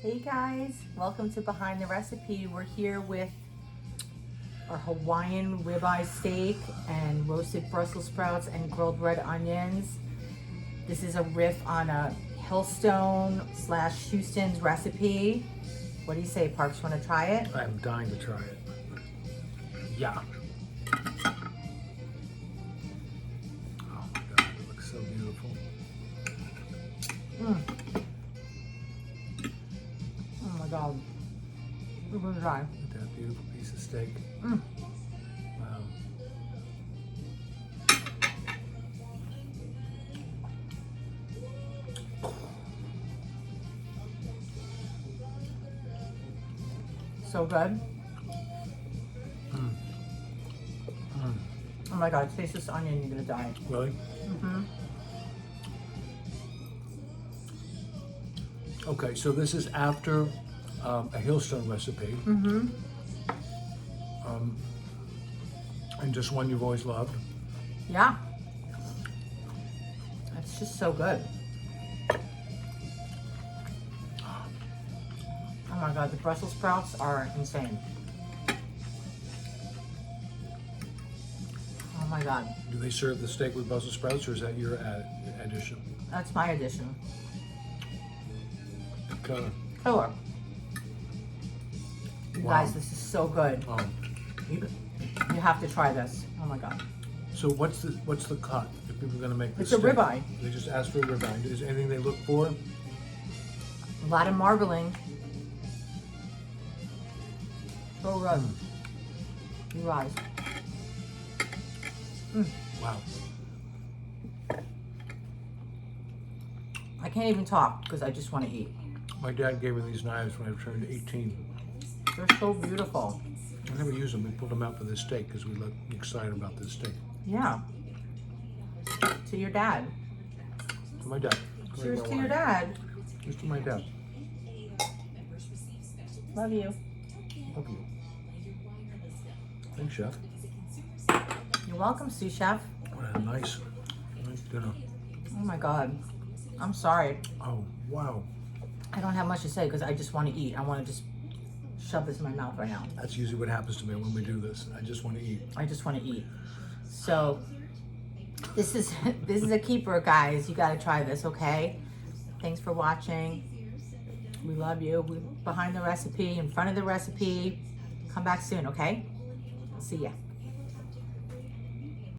Hey guys, welcome to Behind the Recipe. We're here with our Hawaiian ribeye steak and roasted Brussels sprouts and grilled red onions. This is a riff on a Hillstone / Houston's recipe. What do you say, Parks? Want to try it? I'm dying to try it. Yeah. Oh my God, it looks so beautiful. Oh my God. We're going to try. Look at that beautiful piece of steak. Wow. So good. Oh my God, taste this onion, you're gonna die. Really? Okay, so this is after a Hillstone recipe. And just one you've always loved. Yeah. It's just so good. Oh my God, the Brussels sprouts are insane. Oh my God. Do they serve the steak with Brussels sprouts, or is that your addition? That's my addition. Killer. Killer. You Wow. guys, this is so good. You have to try this. Oh my God. So what's the cut if people are going to make this It's a steak? ribeye. They just ask for a ribeye. Is there anything they look for? A lot of marbling. So good. You guys. Wow. I can't even talk because I just want to eat. My dad gave me these knives when I turned 18. They're so beautiful. I never used them. We pulled them out for this steak because we look excited about this steak. Yeah. To your dad. To my dad. Cheers to your dad. Cheers to my dad. Love you. Love you. Thanks, Chef. You're welcome, sous chef. Nice dinner. Oh my God. I'm sorry. Oh, wow. I don't have much to say because I just want to eat. I want to just shove this in my mouth right now. That's usually what happens to me when we do this. I just want to eat. I just want to eat. So this is a keeper, guys. You got to try this, okay? Thanks for watching. We love you. We're behind the recipe, in front of the recipe. Come back soon, okay? I'll see ya.